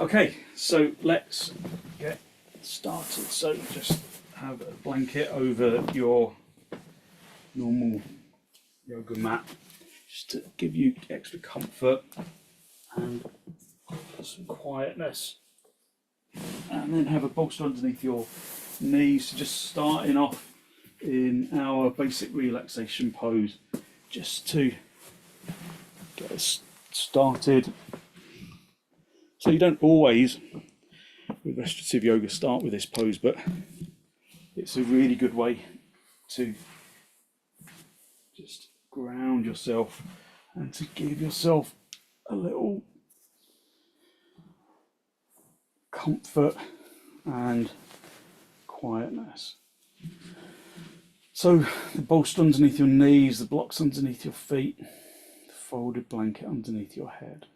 Okay, so let's get started. So just have a blanket over your normal yoga mat, just to give you extra comfort and some quietness. And then have a bolster underneath your knees, just starting off in our basic relaxation pose, just to get us started. So you don't always, with restorative yoga, start with this pose, but it's a really good way to just ground yourself and to give yourself a little comfort and quietness. So the bolster underneath your knees, the blocks underneath your feet, the folded blanket underneath your head.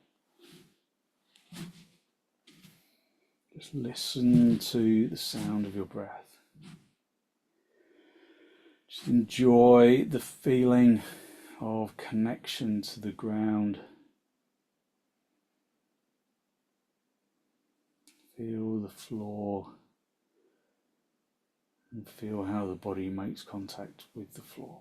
Just listen to the sound of your breath. Just enjoy the feeling of connection to the ground. Feel the floor and feel how the body makes contact with the floor.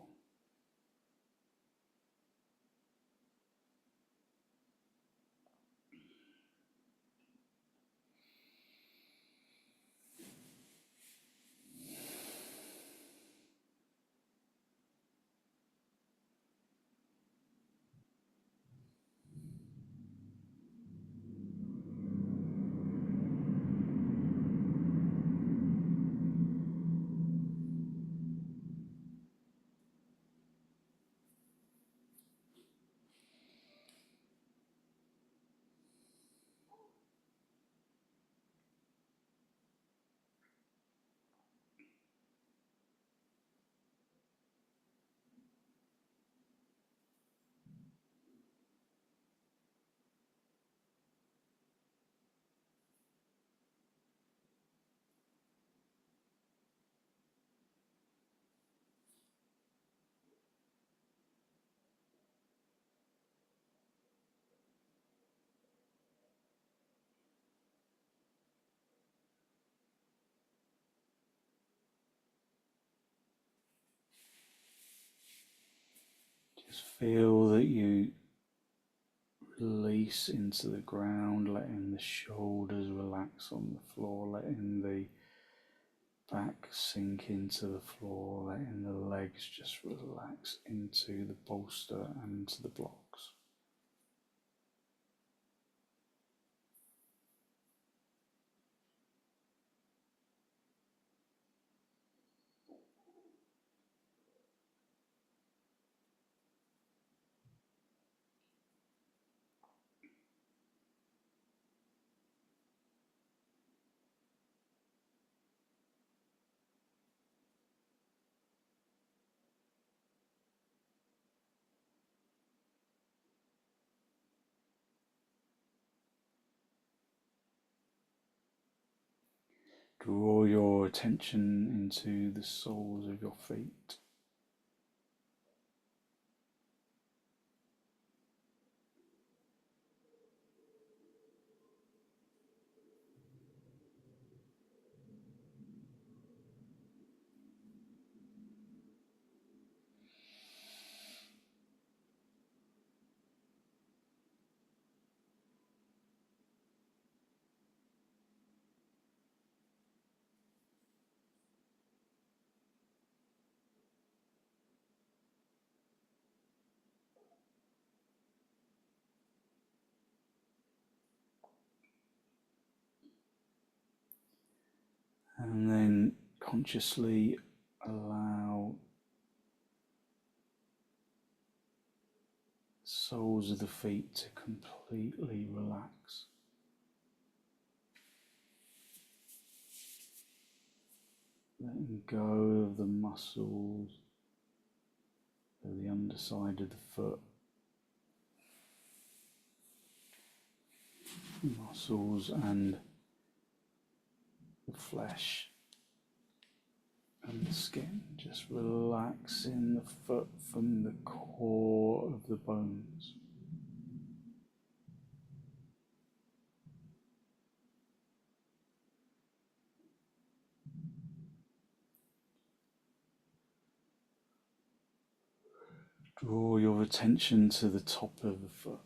Just feel that you release into the ground, letting the shoulders relax on the floor, letting the back sink into the floor, letting the legs just relax into the bolster and into the blocks. Draw your attention into the soles of your feet. And then consciously allow the soles of the feet to completely relax. Letting go of the muscles of the underside of the foot, muscles and the flesh and the skin, just relaxing the foot from the core of the bones. Draw your attention to the top of the foot,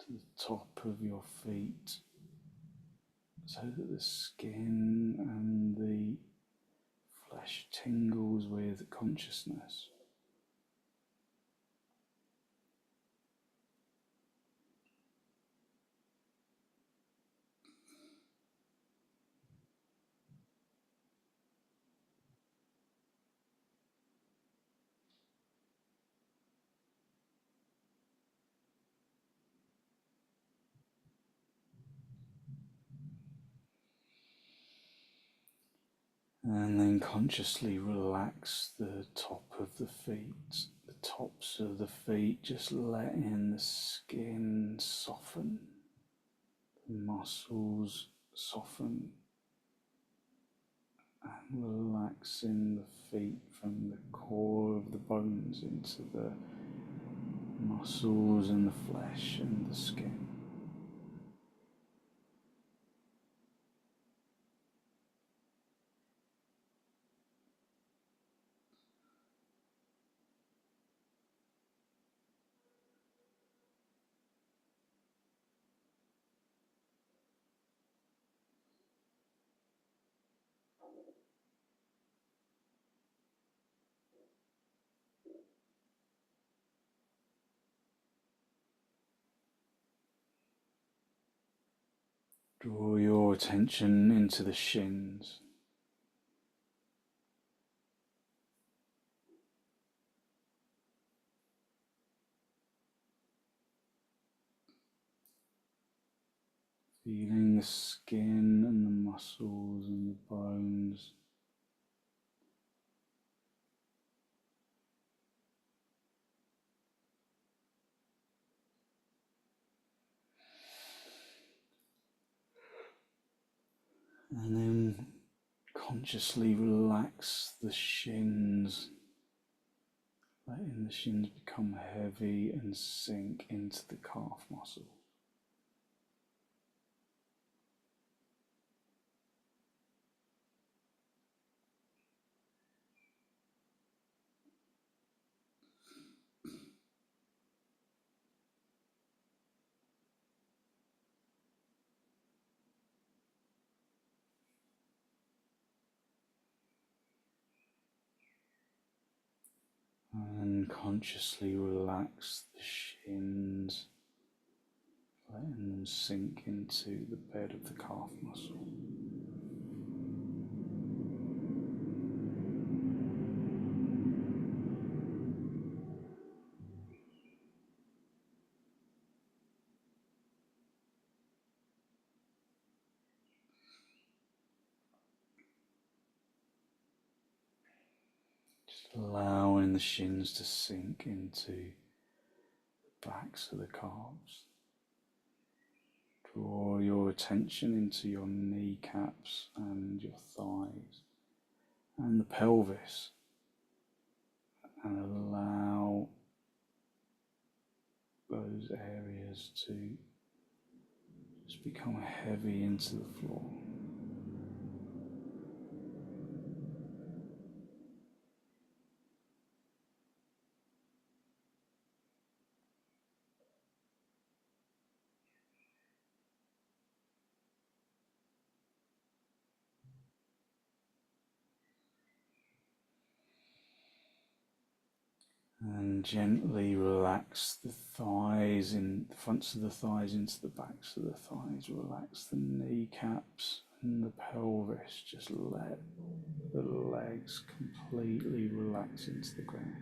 to the top of your feet, so that the skin and the flesh tingles with consciousness. And then consciously relax the top of the feet, the tops of the feet, just letting the skin soften, the muscles soften, and relaxing the feet from the core of the bones into the muscles and the flesh and the skin. Draw your attention into the shins. Feeling the skin and the muscles and the bones. And then consciously relax the shins, letting the shins become heavy and sink into the calf muscle. And consciously relax the shins, letting them sink into the bed of the calf muscle. Just allowing the shins to sink into the backs of the calves. Draw your attention into your kneecaps and your thighs and the pelvis, and allow those areas to just become heavy into the floor. And gently relax the thighs, in the fronts of the thighs into the backs of the thighs. Relax the kneecaps and the pelvis. Just let the legs completely relax into the ground.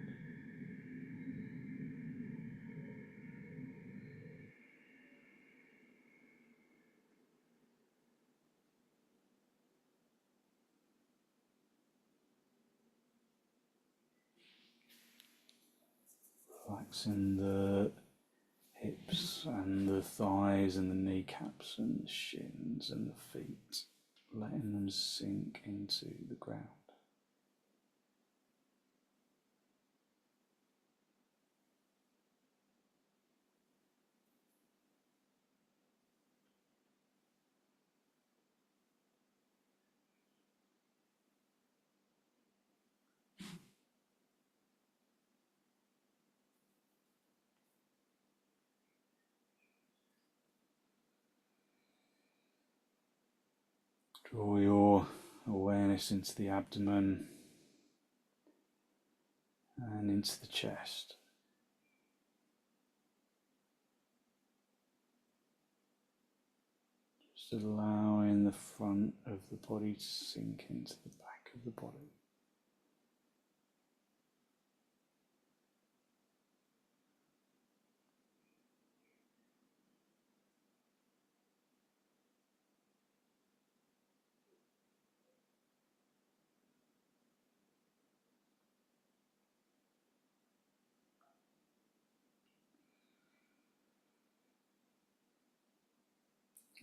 Relaxing the hips and the thighs and the kneecaps and the shins and the feet, letting them sink into the ground. Draw your awareness into the abdomen and into the chest. Just allowing the front of the body to sink into the back of the body.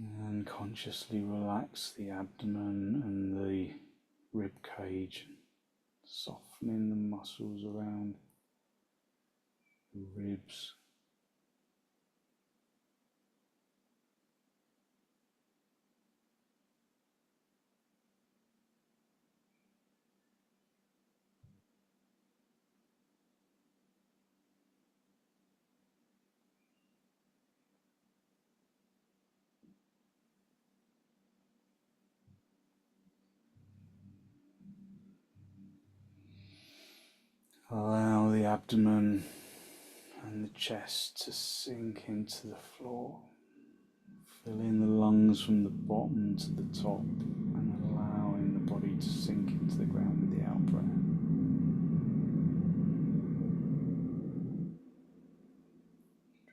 And consciously relax the abdomen and the rib cage, softening the muscles around the ribs. Allow the abdomen and the chest to sink into the floor. Filling the lungs from the bottom to the top and allowing the body to sink into the ground with the out breath.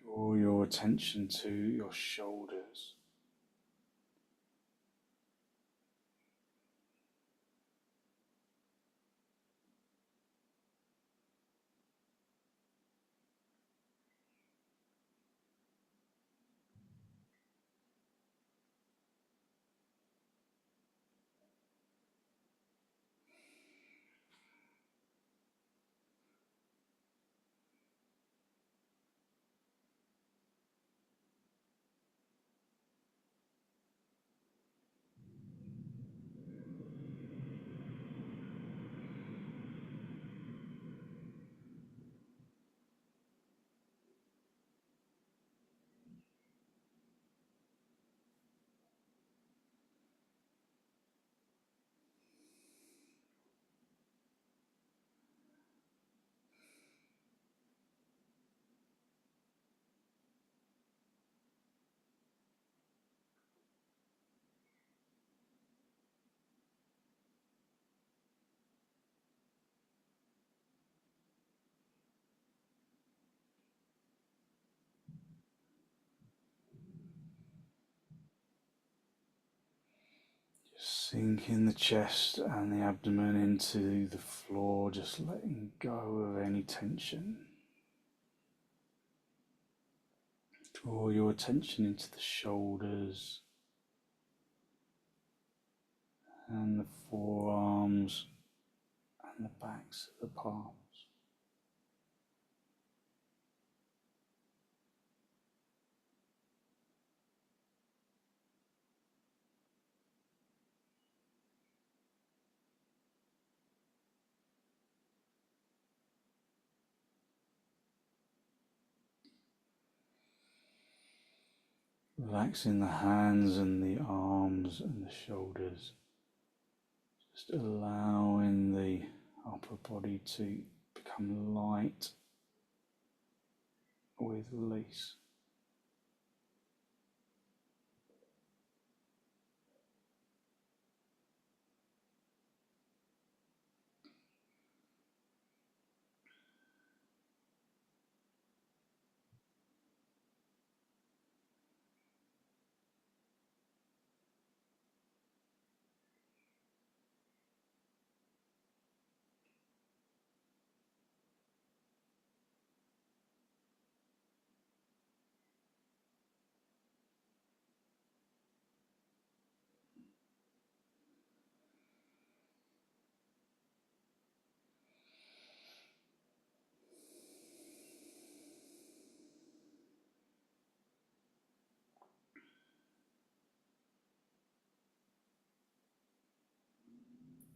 Draw your attention to your shoulders. Sinking the chest and the abdomen into the floor, just letting go of any tension. Draw your attention into the shoulders and the forearms and the backs of the palms. Relaxing the hands and the arms and the shoulders. Just allowing the upper body to become light with release.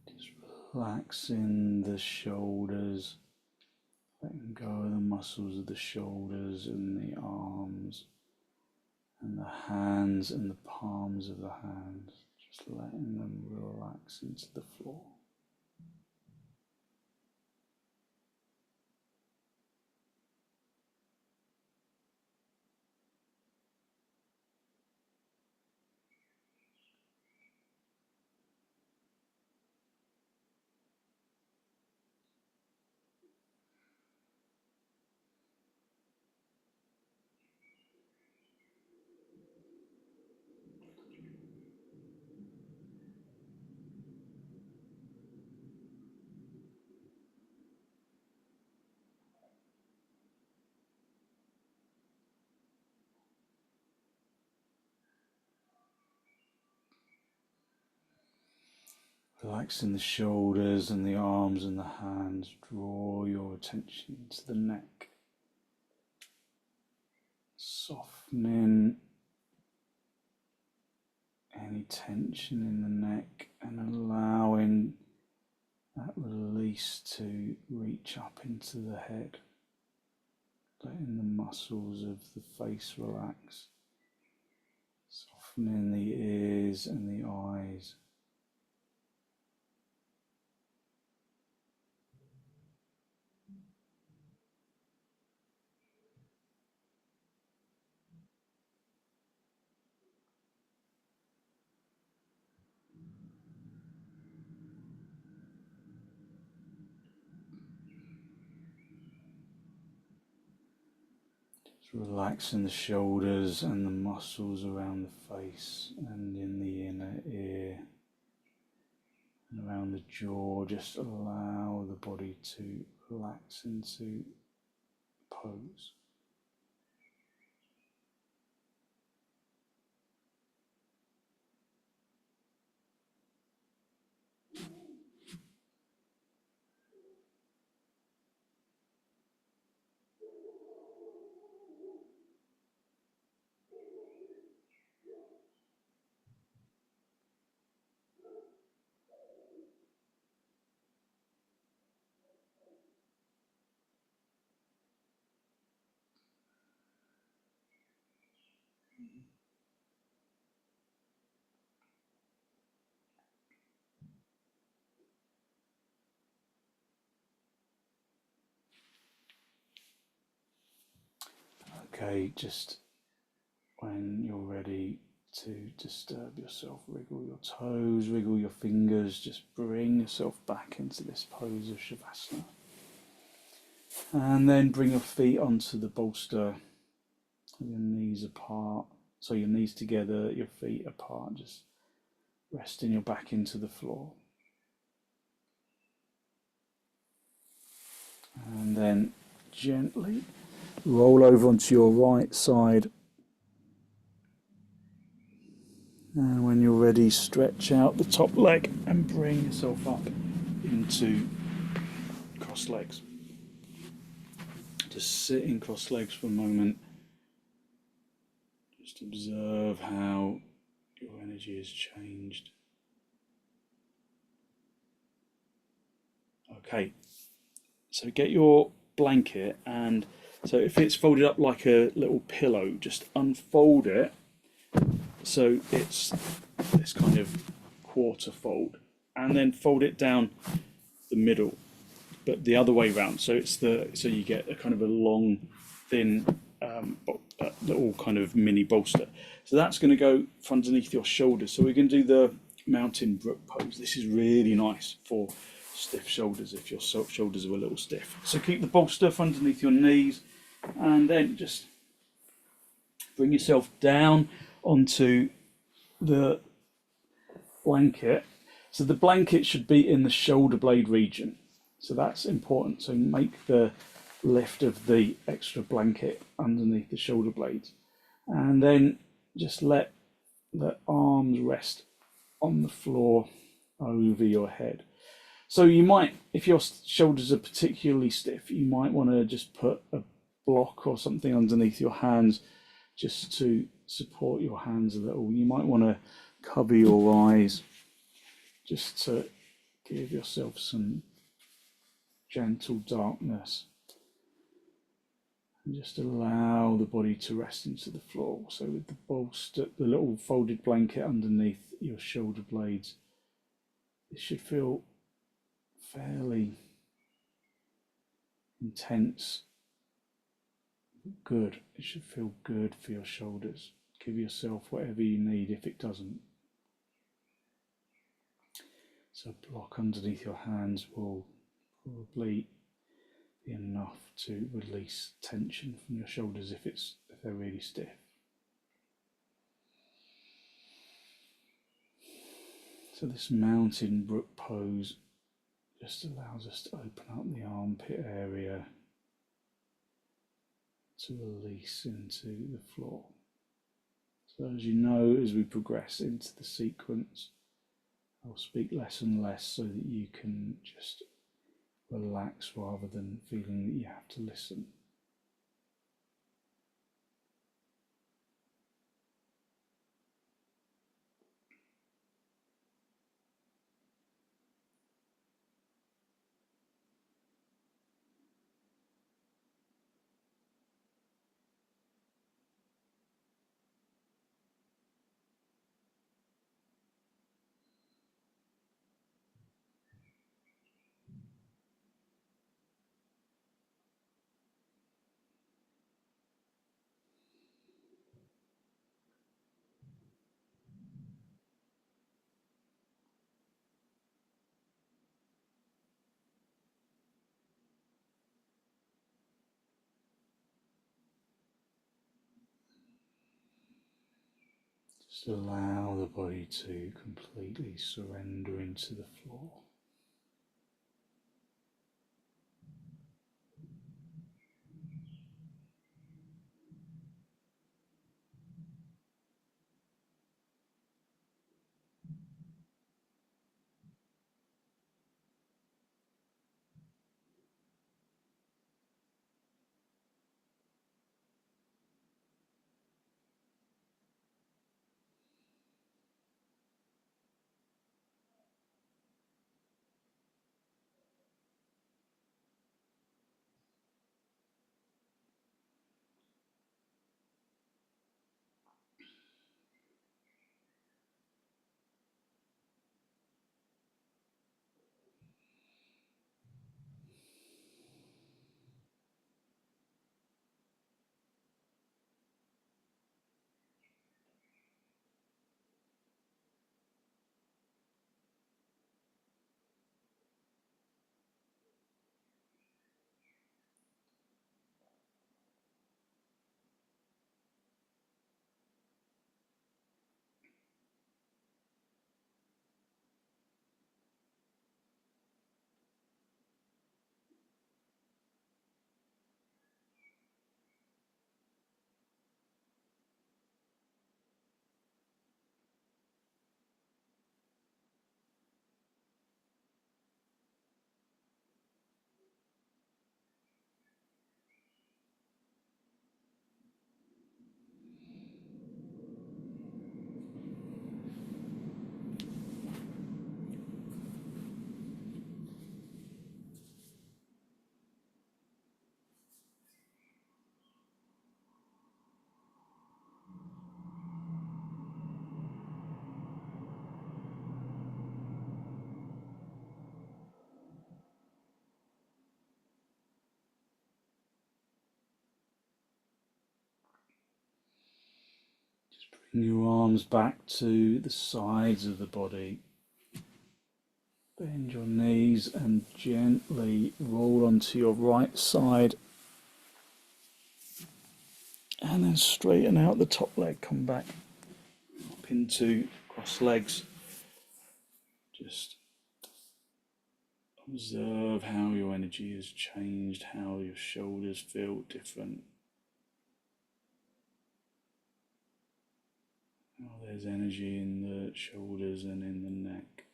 Just relaxing the shoulders, letting go of the muscles of the shoulders and the arms and the hands and the palms of the hands. Just letting them relax into the floor. Relaxing the shoulders and the arms and the hands, draw your attention to the neck. Softening any tension in the neck and allowing that release to reach up into the head, letting the muscles of the face relax, softening the ears and the eyes. Relaxing the shoulders and the muscles around the face and in the inner ear and around the jaw. Just allow the body to relax into pose. Okay, just when you're ready to disturb yourself, wriggle your toes, wriggle your fingers, just bring yourself back into this pose of Shavasana. And then bring your feet onto the bolster, your knees apart, so your knees together, your feet apart, just resting your back into the floor. And then gently roll over onto your right side. And when you're ready, stretch out the top leg and bring yourself up into cross legs. Just sit in cross legs for a moment. Just observe how your energy has changed. Okay, so get your blanket, and so if it's folded up like a little pillow, just unfold it so it's this kind of quarter fold, and then fold it down the middle, but the other way round. So so you get a kind of a long, thin, little kind of mini bolster. So that's going to go underneath your shoulders. So we're going to do the mountain brook pose. This is really nice for stiff shoulders if your shoulders are a little stiff. So keep the bolster underneath your knees, and then just bring yourself down onto the blanket. So the blanket should be in the shoulder blade region. So that's important. So make the lift of the extra blanket underneath the shoulder blades. And then just let the arms rest on the floor over your head. So you might, if your shoulders are particularly stiff, you might want to just put a block or something underneath your hands just to support your hands a little. You might want to cover your eyes just to give yourself some gentle darkness. And just allow the body to rest into the floor. So with the bolster, the little folded blanket underneath your shoulder blades, it should feel fairly intense, good. It should feel good for your shoulders. Give yourself whatever you need if it doesn't. So a block underneath your hands will probably be enough to release tension from your shoulders if they're really stiff. So this mountain brook pose just allows us to open up the armpit area to release into the floor. So as you know, as we progress into the sequence, I'll speak less and less so that you can just relax rather than feeling that you have to listen. Just allow the body to completely surrender into the floor. Bring your arms back to the sides of the body. Bend your knees and gently roll onto your right side. And then straighten out the top leg. Come back up into cross legs. Just observe how your energy has changed, how your shoulders feel different. How there's energy in the shoulders and in the neck.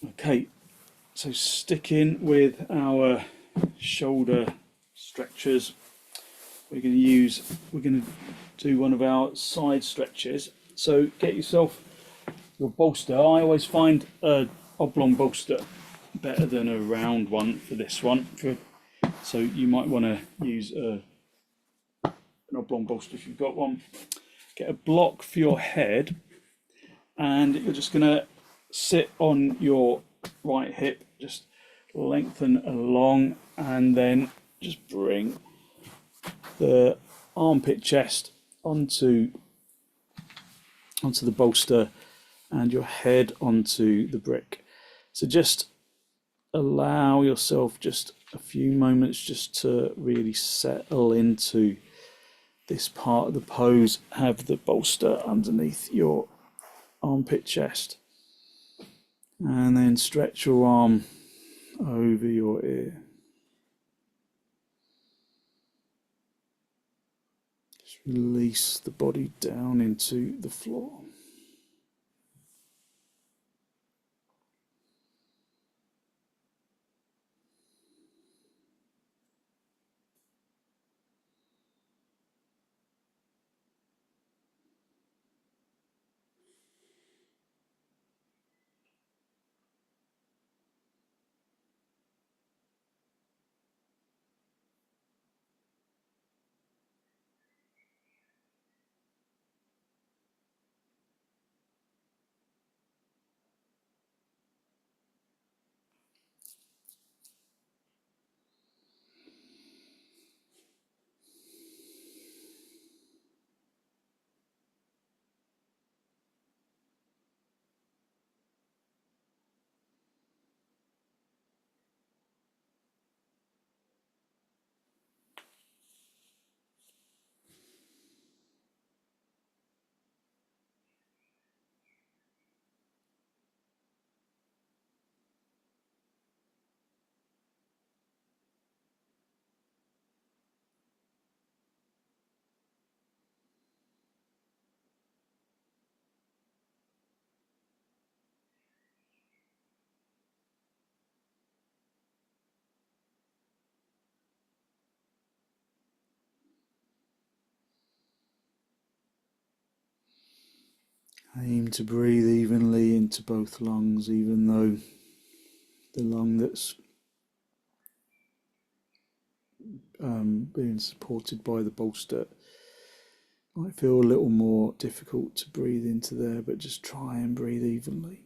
Okay, so sticking with our shoulder stretchers, we're going to do one of our side stretches. So get yourself your bolster. I always find a oblong bolster better than a round one for this one. So you might want to use an oblong bolster if you've got one. Get a block for your head, and you're just going to sit on your right hip, just lengthen along, and then just bring the armpit chest onto the bolster and your head onto the brick. So just allow yourself just a few moments just to really settle into this part of the pose. Have the bolster underneath your armpit chest, and then stretch your arm over your ear. Just release the body down into the floor. Aim to breathe evenly into both lungs, even though the lung that's being supported by the bolster might feel a little more difficult to breathe into there, but just try and breathe evenly.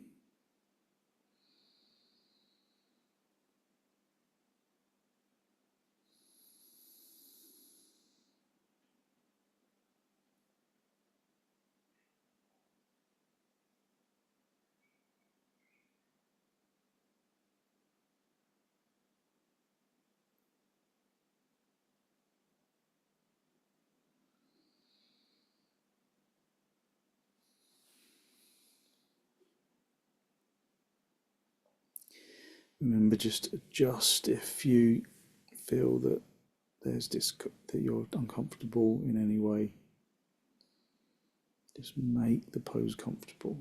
Remember, just adjust if you feel that that you're uncomfortable in any way. Just make the pose comfortable.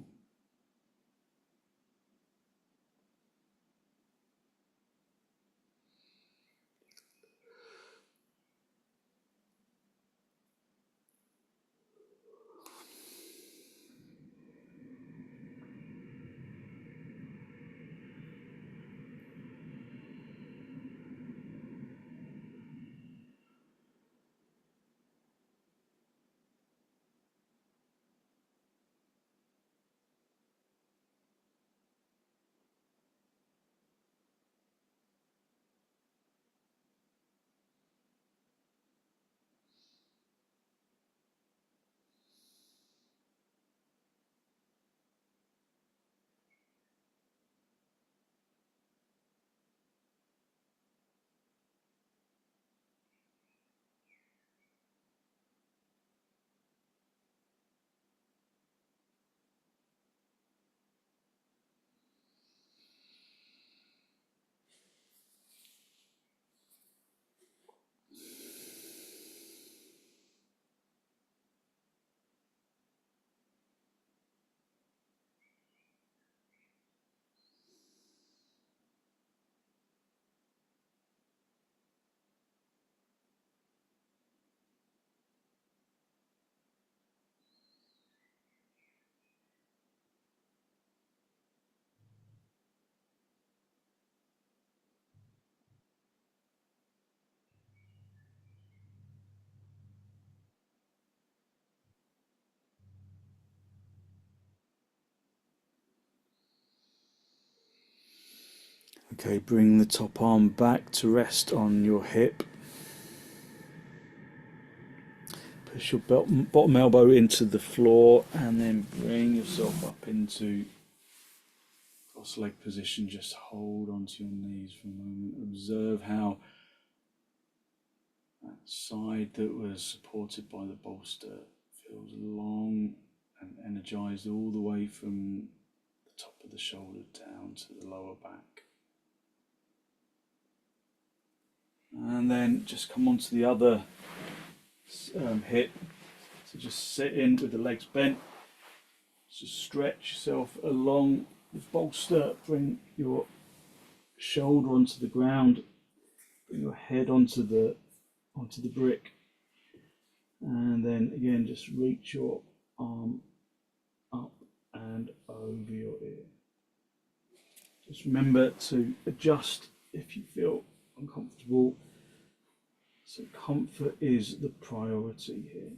Okay, bring the top arm back to rest on your hip. Push your bottom elbow into the floor and then bring yourself up into cross leg position. Just hold onto your knees for a moment. Observe how that side that was supported by the bolster feels long and energized all the way from the top of the shoulder down to the lower back. And then just come onto the other hip. So just sit in with the legs bent. Just stretch yourself along the bolster. Bring your shoulder onto the ground. Bring your head onto the brick. And then again, just reach your arm up and over your ear. Just remember to adjust if you feel uncomfortable. So comfort is the priority here.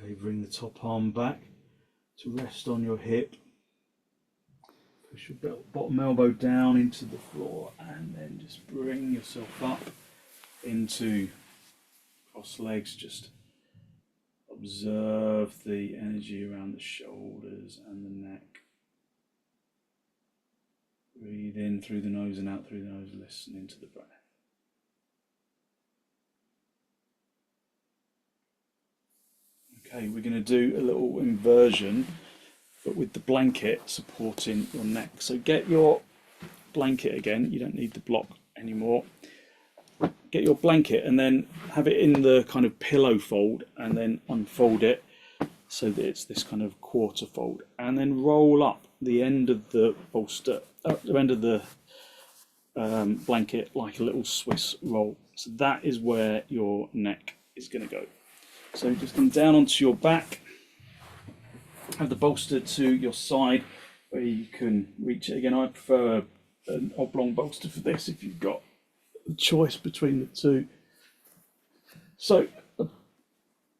Okay, bring the top arm back to rest on your hip. Push your bottom elbow down into the floor and then just bring yourself up into cross legs. Just observe the energy around the shoulders and the neck. Breathe in through the nose and out through the nose, listening to the breath. Okay, we're going to do a little inversion, but with the blanket supporting your neck. So get your blanket again, you don't need the block anymore. Get your blanket and then have it in the kind of pillow fold and then unfold it so that it's this kind of quarter fold, and then roll up the end of the bolster, the end of the blanket like a little Swiss roll. So that is where your neck is going to go. So just come down onto your back, have the bolster to your side where you can reach it. Again, I prefer an oblong bolster for this if you've got the choice between the two. So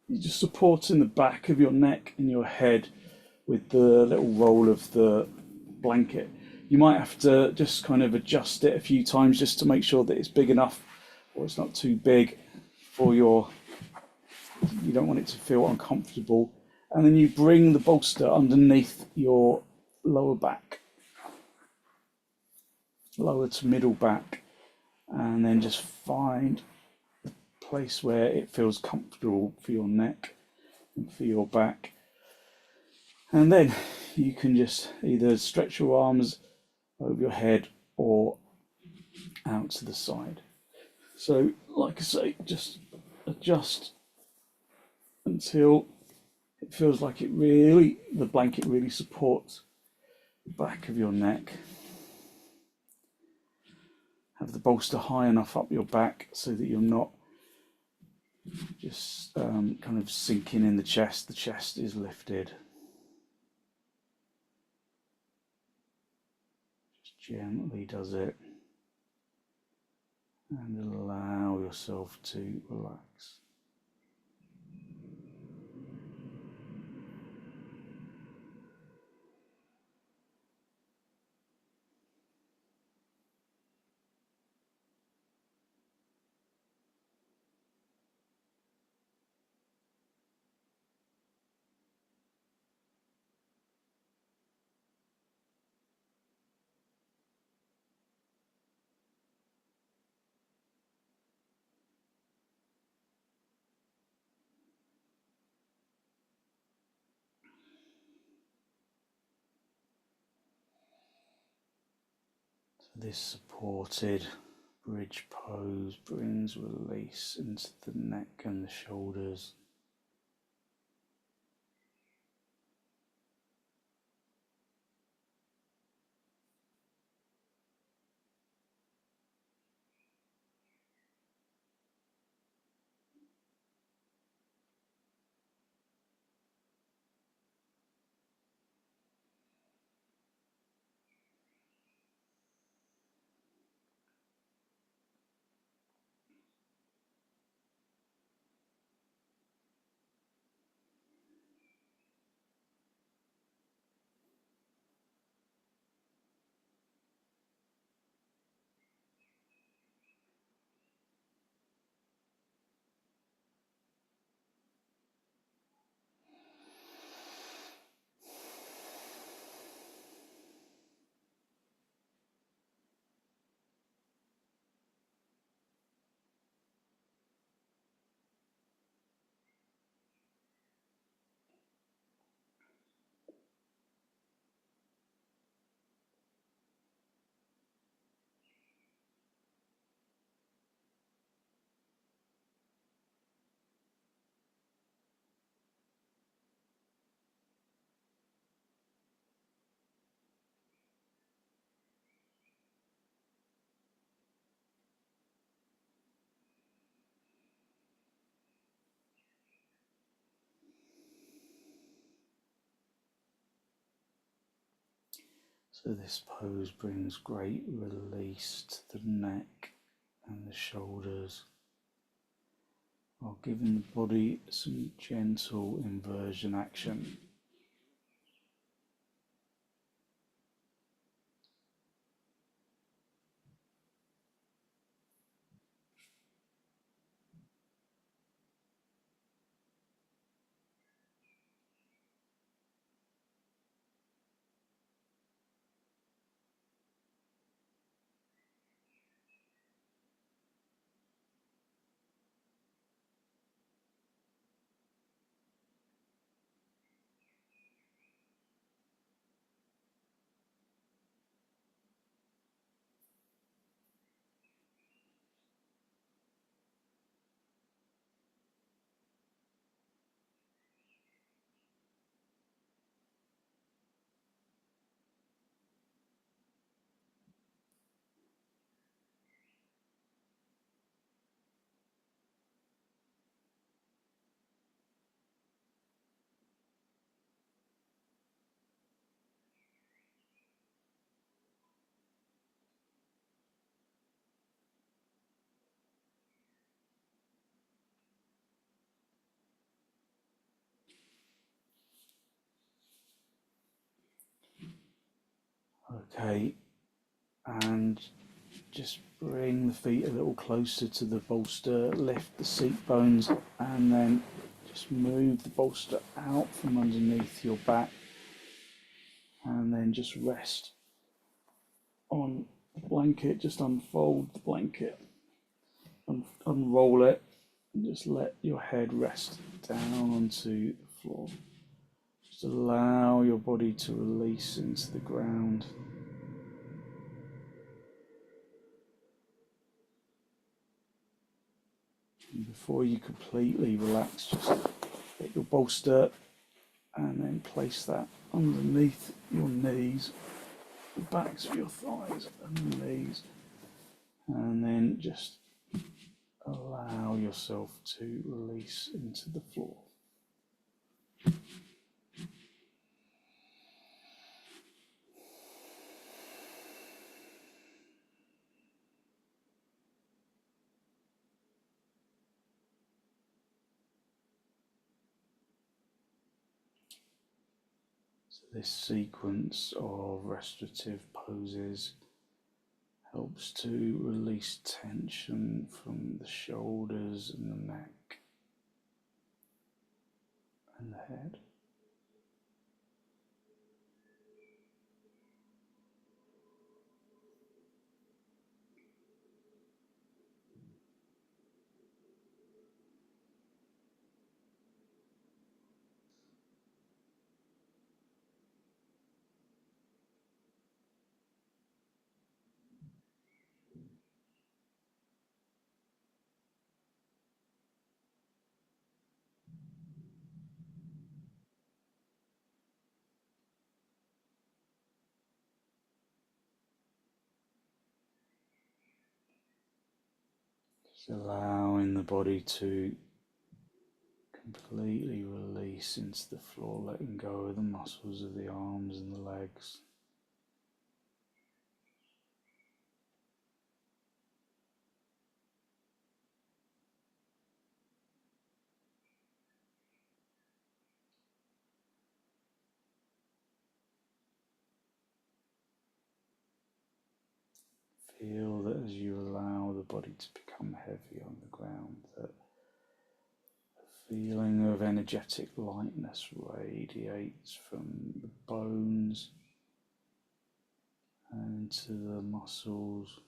you're just supporting the back of your neck and your head with the little roll of the blanket. You might have to just kind of adjust it a few times just to make sure that it's big enough or it's not too big for your, you don't want it to feel uncomfortable. And then you bring the bolster underneath your lower back, lower to middle back, and then just find a place where it feels comfortable for your neck and for your back. And then you can just either stretch your arms over your head or out to the side. So, like I say, just adjust until it feels like it really, the blanket really supports the back of your neck. Have the bolster high enough up your back so that you're not just kind of sinking in the chest. The chest is lifted. Just gently does it. And allow yourself to relax. This supported bridge pose brings release into the neck and the shoulders. So this pose brings great release to the neck and the shoulders. while giving the body some gentle inversion action. Okay, and just bring the feet a little closer to the bolster, lift the seat bones, and then just move the bolster out from underneath your back, and then just rest on the blanket. Just unfold the blanket, unroll it, and just let your head rest down onto the floor. Just allow your body to release into the ground. And before you completely relax, just get your bolster and then place that underneath your knees, the backs of your thighs and the knees, and then just allow yourself to release into the floor. So this sequence of restorative poses helps to release tension from the shoulders and the neck and the head. Just allowing the body to completely release into the floor, letting go of the muscles of the arms and the legs. Feel that as you allow the body to become heavy on the ground, that a feeling of energetic lightness radiates from the bones and into the muscles.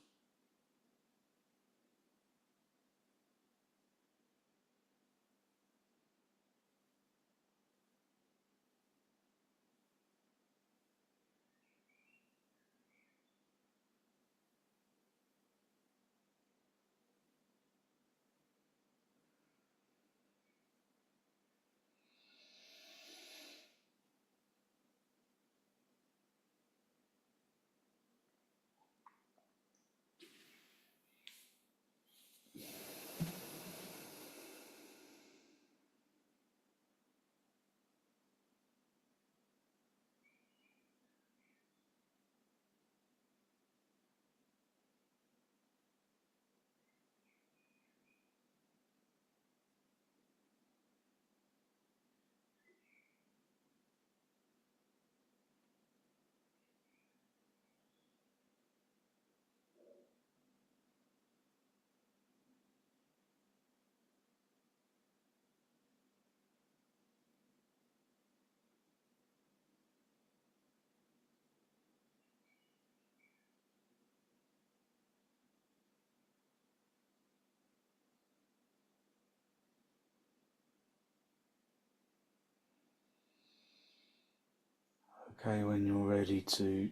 Okay, when you're ready to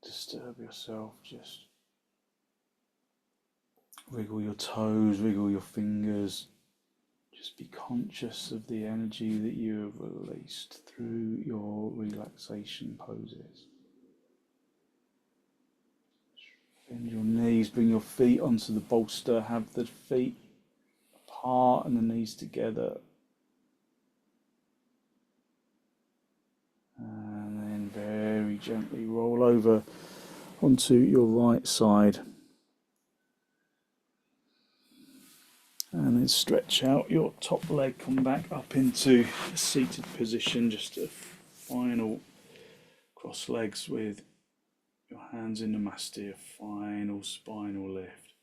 disturb yourself, just wiggle your toes, wiggle your fingers. Just be conscious of the energy that you have released through your relaxation poses. Bend your knees, bring your feet onto the bolster, have the feet apart and the knees together. And then very gently roll over onto your right side. And then stretch out your top leg, come back up into a seated position, just a final cross legs with your hands in Namaste, a final spinal lift.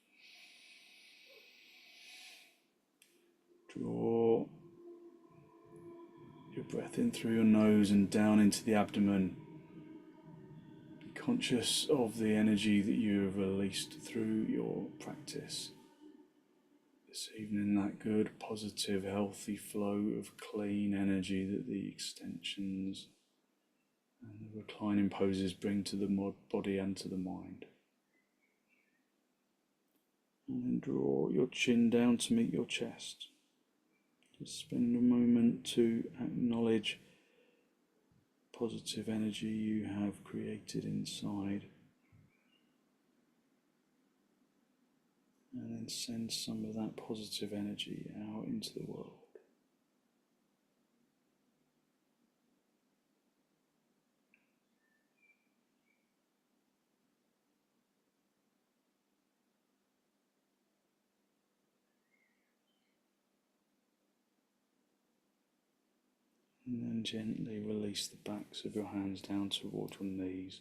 Draw your breath in through your nose and down into the abdomen. Be conscious of the energy that you have released through your practice. This evening, that good, positive, healthy flow of clean energy that the extensions and the reclining poses bring to the body and to the mind. And then draw your chin down to meet your chest. Just spend a moment to acknowledge positive energy you have created inside. And then send some of that positive energy out into the world. And then gently release the backs of your hands down toward your knees.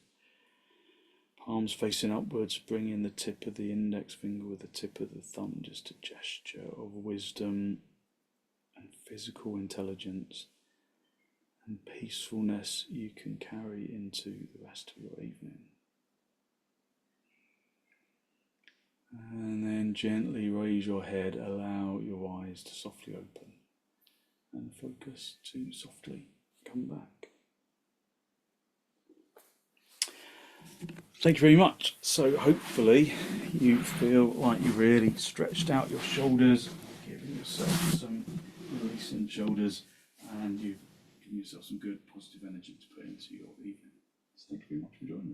Palms facing upwards, bring in the tip of the index finger with the tip of the thumb, just a gesture of wisdom and physical intelligence and peacefulness you can carry into the rest of your evening. And then gently raise your head, allow your eyes to softly open and focus to softly come back. Thank you very much. So hopefully you feel like you really stretched out your shoulders, giving yourself some release in the shoulders, and you've given yourself some good positive energy to put into your evening. So thank you very much for joining me.